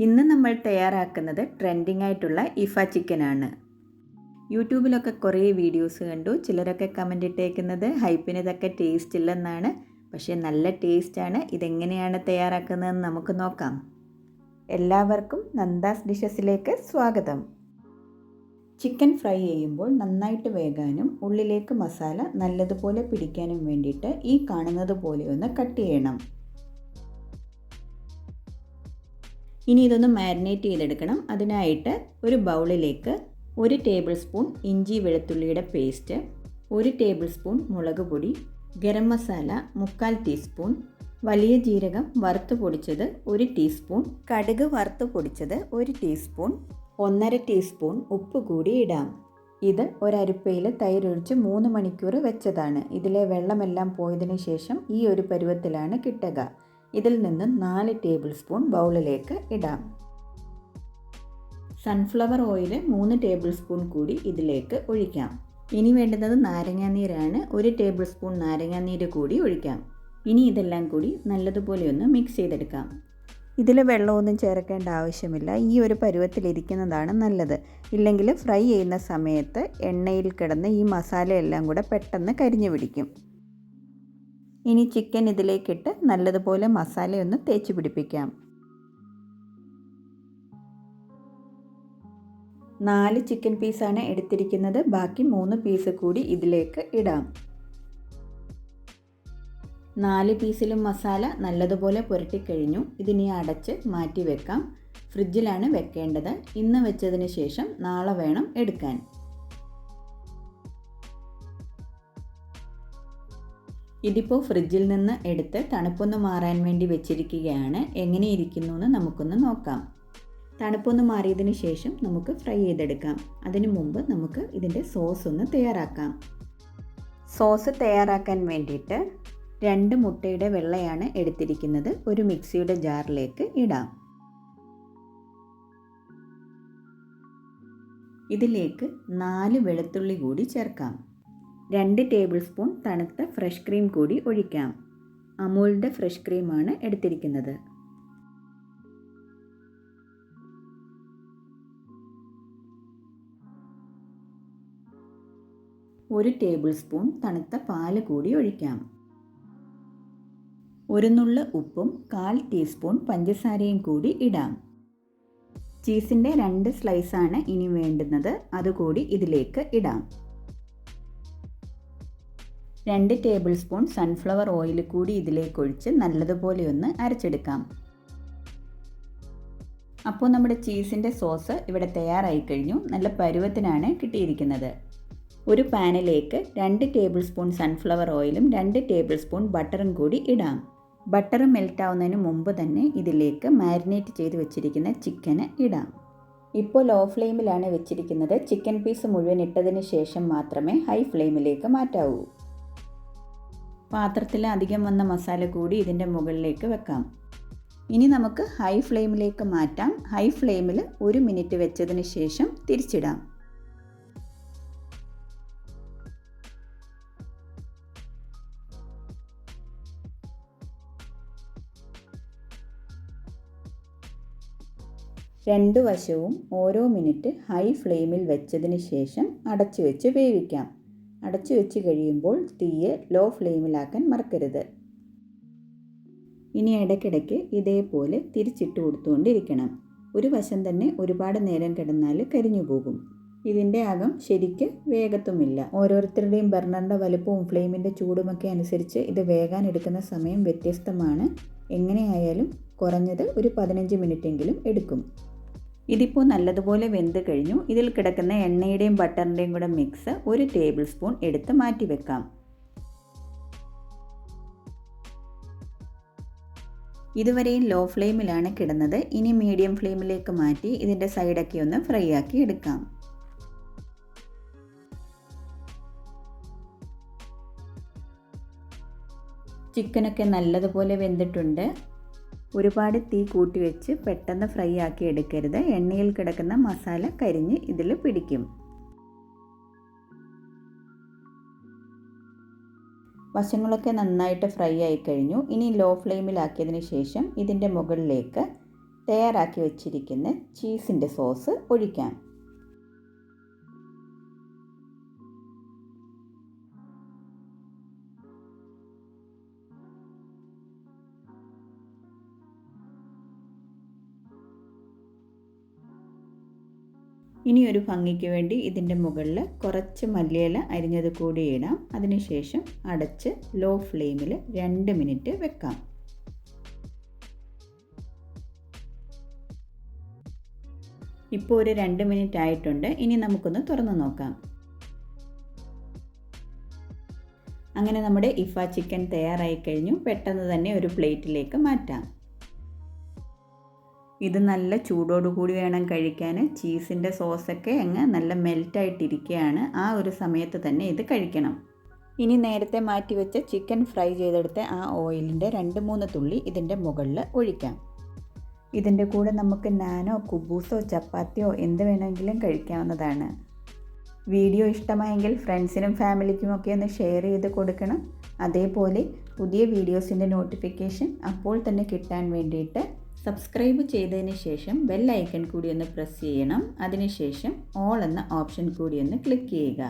ഇന്ന് നമ്മൾ തയ്യാറാക്കുന്നത് ട്രെൻഡിങ് ആയിട്ടുള്ള ഇഫ ചിക്കനാണ്. യൂട്യൂബിലൊക്കെ കുറേ വീഡിയോസ് കണ്ടു. ചിലരൊക്കെ കമൻ്റ് ഇട്ടേക്കുന്നത് ഹൈപ്പിന് തക്ക ടേസ്റ്റ് ഇല്ലെന്നാണ്. പക്ഷേ നല്ല ടേസ്റ്റാണ്. ഇതെങ്ങനെയാണ് തയ്യാറാക്കുന്നതെന്ന് നമുക്ക് നോക്കാം. എല്ലാവർക്കും നന്ദാസ് ഡിഷസിലേക്ക് സ്വാഗതം. ചിക്കൻ ഫ്രൈ ചെയ്യുമ്പോൾ നന്നായിട്ട് വേകാനും ഉള്ളിലേക്ക് മസാല നല്ലതുപോലെ പിടിക്കാനും വേണ്ടിയിട്ട് ഈ കാണുന്നത് പോലെ ഒന്ന് കട്ട് ചെയ്യണം. ഇനി ഇതൊന്ന് മാരിനേറ്റ് ചെയ്തെടുക്കണം. അതിനായിട്ട് ഒരു ബൗളിലേക്ക് 1 ടേബിൾ സ്പൂൺ ഇഞ്ചി വെളുത്തുള്ളിയുടെ പേസ്റ്റ്, 1 ടേബിൾ സ്പൂൺ മുളക് പൊടി, ഗരം മസാല 3/4 ടീസ്പൂൺ, വലിയ ജീരകം വറുത്ത് പൊടിച്ചത് 1 ടീസ്പൂൺ, കടുക് വറുത്ത് പൊടിച്ചത് 1 ടീസ്പൂൺ, 1/2 ടീസ്പൂൺ ഉപ്പ് കൂടി ഇടാം. ഇത് ഒരരിപ്പയിൽ തൈരൊഴിച്ച് 3 മണിക്കൂർ വെച്ചതാണ്. ഇതിലെ വെള്ളമെല്ലാം പോയതിനു ശേഷം ഈ ഒരു പരുവത്തിലാണ് കിട്ടുക. ഇതിൽ നിന്ന് 4 ടേബിൾ സ്പൂൺ ബൗളിലേക്ക് ഇടാം. സൺഫ്ലവർ ഓയിൽ 3 ടേബിൾ സ്പൂൺ കൂടി ഇതിലേക്ക് ഒഴിക്കാം. ഇനി വേണ്ടുന്നത് നാരങ്ങാനീരാണ്. 1 ടേബിൾ സ്പൂൺ നാരങ്ങാനീര് കൂടി ഒഴിക്കാം. ഇനി ഇതെല്ലാം കൂടി നല്ലതുപോലെ ഒന്ന് മിക്സ് ചെയ്തെടുക്കാം. ഇതിൽ വെള്ളമൊന്നും ചേർക്കേണ്ട ആവശ്യമില്ല. ഈ ഒരു പരുവത്തിലിരിക്കുന്നതാണ് നല്ലത്. ഇല്ലെങ്കിൽ ഫ്രൈ ചെയ്യുന്ന സമയത്ത് എണ്ണയിൽ കിടന്ന് ഈ മസാലയെല്ലാം കൂടെ പെട്ടെന്ന് കരിഞ്ഞു പിടിക്കും. ഇനി ചിക്കൻ ഇതിലേക്കിട്ട് നല്ലതുപോലെ മസാലയൊന്ന് തേച്ച് പിടിപ്പിക്കാം. 4 ചിക്കൻ പീസാണ് എടുത്തിരിക്കുന്നത്. ബാക്കി 3 പീസ് കൂടി ഇതിലേക്ക് ഇടാം. 4 പീസിലും മസാല നല്ലതുപോലെ പുരട്ടിക്കഴിഞ്ഞു. ഇതിനി അടച്ച് മാറ്റി വെക്കാം. ഫ്രിഡ്ജിലാണ് വെക്കേണ്ടത്. ഇന്ന് വെച്ചതിന് ശേഷം നാളെ വേണം എടുക്കാൻ. ഇതിപ്പോൾ ഫ്രിഡ്ജിൽ നിന്ന് എടുത്ത് തണുപ്പൊന്ന് മാറാൻ വേണ്ടി വെച്ചിരിക്കുകയാണ്. എങ്ങനെ ഇരിക്കുന്നു എന്ന് നമുക്കൊന്ന് നോക്കാം. തണുപ്പൊന്ന് മാറിയതിന് ശേഷം നമുക്ക് ഫ്രൈ ചെയ്തെടുക്കാം. അതിനു മുമ്പ് നമുക്ക് ഇതിൻ്റെ സോസ് ഒന്ന് തയ്യാറാക്കാം. സോസ് തയ്യാറാക്കാൻ വേണ്ടിയിട്ട് 2 മുട്ടയുടെ വെള്ളയാണ് എടുത്തിരിക്കുന്നത്. ഒരു മിക്സിയുടെ ജാറിലേക്ക് ഇടാം. ഇതിലേക്ക് 4 വെളുത്തുള്ളി കൂടി ചേർക്കാം. 2 ടേബിൾ സ്പൂൺ തണുത്ത ഫ്രഷ് ക്രീം കൂടി ഒഴിക്കാം. അമൂലിൻ്റെ ഫ്രഷ് ക്രീമാണ് എടുത്തിരിക്കുന്നത്. 1 ടേബിൾ സ്പൂൺ തണുത്ത പാല് കൂടി ഒഴിക്കാം. 1 നുള്ള് ഉപ്പും 1/4 ടീസ്പൂൺ പഞ്ചസാരയും കൂടി ഇടാം. ചീസിൻ്റെ 2 സ്ലൈസാണ് ഇനി വേണ്ടുന്നത്. അതുകൂടി ഇതിലേക്ക് ഇടാം. 2 ടേബിൾ സ്പൂൺ സൺഫ്ലവർ ഓയിൽ കൂടി ഇതിലേക്ക് ഒഴിച്ച് നല്ലതുപോലെ ഒന്ന് അരച്ചെടുക്കാം. അപ്പോൾ നമ്മുടെ ചീസിൻ്റെ സോസ് ഇവിടെ തയ്യാറായി കഴിഞ്ഞു. നല്ല പരുവത്തിനാണ് കിട്ടിയിരിക്കുന്നത്. ഒരു പാനിലേക്ക് 2 ടേബിൾ സ്പൂൺ സൺഫ്ലവർ ഓയിലും 2 ടേബിൾ സ്പൂൺ ബട്ടറും കൂടി ഇടാം. ബട്ടർ മെൽറ്റ് ആവുന്നതിന് മുമ്പ് തന്നെ ഇതിലേക്ക് മാരിനേറ്റ് ചെയ്ത് വെച്ചിരിക്കുന്ന ചിക്കന് ഇടാം. ഇപ്പോൾ ലോ ഫ്ലെയിമിലാണ് വെച്ചിരിക്കുന്നത്. ചിക്കൻ പീസ് മുഴുവൻ ഇട്ടതിന് ശേഷം മാത്രമേ ഹൈ ഫ്ലെയിമിലേക്ക് മാറ്റാവൂ. പാത്രത്തിൽ അധികം വന്ന മസാല കൂടി ഇതിൻ്റെ മുകളിലേക്ക് വെക്കാം. ഇനി നമുക്ക് ഹൈ ഫ്ലെയിമിലേക്ക് മാറ്റാം. ഹൈ ഫ്ലെയിമിൽ 1 മിനിറ്റ് വെച്ചതിന് ശേഷം തിരിച്ചിടാം. രണ്ട് വശവും ഓരോ മിനിറ്റ് ഹൈ ഫ്ലെയിമിൽ വെച്ചതിന് ശേഷം അടച്ചു വെച്ച് വേവിക്കാം. അടച്ചു വെച്ച് കഴിയുമ്പോൾ തീയെ ലോ ഫ്ലെയിമിലാക്കാൻ മറക്കരുത്. ഇനി ഇടയ്ക്കിടയ്ക്ക് ഇതേപോലെ തിരിച്ചിട്ട് കൊടുത്തുകൊണ്ടിരിക്കണം. ഒരു വശം തന്നെ ഒരുപാട് നേരം കിടന്നാൽ കരിഞ്ഞു പോകും. ഇതിൻ്റെ അകം ശരിക്ക് വേഗത്തുമില്ല. ഓരോരുത്തരുടെയും ബർണറിൻ്റെ വലുപ്പവും ഫ്ലെയിമിൻ്റെ ചൂടുമൊക്കെ അനുസരിച്ച് ഇത് വേകാൻ എടുക്കുന്ന സമയം വ്യത്യസ്തമാണ്. എങ്ങനെയായാലും കുറഞ്ഞത് ഒരു 15 മിനിറ്റെങ്കിലും എടുക്കും. ഇതിപ്പോൾ നല്ലതുപോലെ വെന്ത് കഴിഞ്ഞു. ഇതിൽ കിടക്കുന്ന എണ്ണയുടെയും ബട്ടറിൻ്റെയും കൂടെ മിക്സ് 1 ടേബിൾ സ്പൂൺ എടുത്ത് മാറ്റി വെക്കാം. ഇതുവരെയും ലോ ഫ്ലെയിമിലാണ് കിടന്നത്. ഇനി മീഡിയം ഫ്ലെയിമിലേക്ക് മാറ്റി ഇതിൻ്റെ സൈഡൊക്കെ ഒന്ന് ഫ്രൈ ആക്കി എടുക്കാം. ചിക്കനൊക്കെ നല്ലതുപോലെ വെന്തിട്ടുണ്ട്. ഒരുപാട് തീ കൂട്ടി വെച്ച് പെട്ടെന്ന് ഫ്രൈ ആക്കി എടുക്കരുത്. എണ്ണയിൽ കിടക്കുന്ന മസാല കരിഞ്ഞ് ഇതിൽ പിടിക്കും. വശങ്ങളൊക്കെ നന്നായിട്ട് ഫ്രൈ ആയി കഴിഞ്ഞു. ഇനി ലോ ഫ്ലെയിമിലാക്കിയതിന് ശേഷം ഇതിൻ്റെ മുകളിലേക്ക് തയ്യാറാക്കി വെച്ചിരിക്കുന്ന ചീസിൻ്റെ സോസ് ഒഴിക്കാം. ഇനി ഒരു ഭംഗിക്ക് വേണ്ടി ഇതിൻ്റെ മുകളിൽ കുറച്ച് മല്ലിയില അരിഞ്ഞത് കൂടി ഇടാം. അതിനുശേഷം അടച്ച് ലോ ഫ്ലെയിമിൽ 2 മിനിറ്റ് വെക്കാം. ഇപ്പോൾ ഒരു 2 മിനിറ്റ് ആയിട്ടുണ്ട്. ഇനി നമുക്കൊന്ന് തുറന്ന് നോക്കാം. അങ്ങനെ നമ്മുടെ ഇഫ ചിക്കൻ തയ്യാറായി കഴിഞ്ഞു. പെട്ടെന്ന് തന്നെ ഒരു പ്ലേറ്റിലേക്ക് മാറ്റാം. ഇത് നല്ല ചൂടോടുകൂടി വേണം കഴിക്കാൻ. ചീസിൻ്റെ സോസൊക്കെ അങ്ങ് നല്ല മെൽറ്റായിട്ടിരിക്കുകയാണ്. ആ ഒരു സമയത്ത് തന്നെ ഇത് കഴിക്കണം. ഇനി നേരത്തെ മാറ്റി വെച്ച ചിക്കൻ ഫ്രൈ ചെയ്തെടുത്ത ആ ഓയിലിൻ്റെ 2-3 തുള്ളി ഇതിൻ്റെ മുകളിൽ ഒഴിക്കാം. ഇതിൻ്റെ കൂടെ നമുക്ക് നാനോ കുബൂസോ ചപ്പാത്തിയോ എന്ത് വേണമെങ്കിലും കഴിക്കാവുന്നതാണ്. വീഡിയോ ഇഷ്ടമായെങ്കിൽ ഫ്രണ്ട്സിനും ഫാമിലിക്കും ഒക്കെ ഒന്ന് ഷെയർ ചെയ്ത് കൊടുക്കണം. അതേപോലെ പുതിയ വീഡിയോസിൻ്റെ നോട്ടിഫിക്കേഷൻ അപ്പോൾ തന്നെ കിട്ടാൻ വേണ്ടിയിട്ട് സബ്സ്ക്രൈബ് ചെയ്തതിന് ശേഷം ബെൽ ഐക്കൺ കൂടി ഒന്ന് പ്രസ് ചെയ്യണം. അതിനുശേഷം ഓൾ എന്ന ഓപ്ഷൻ കൂടി ഒന്ന് ക്ലിക്ക് ചെയ്യുക.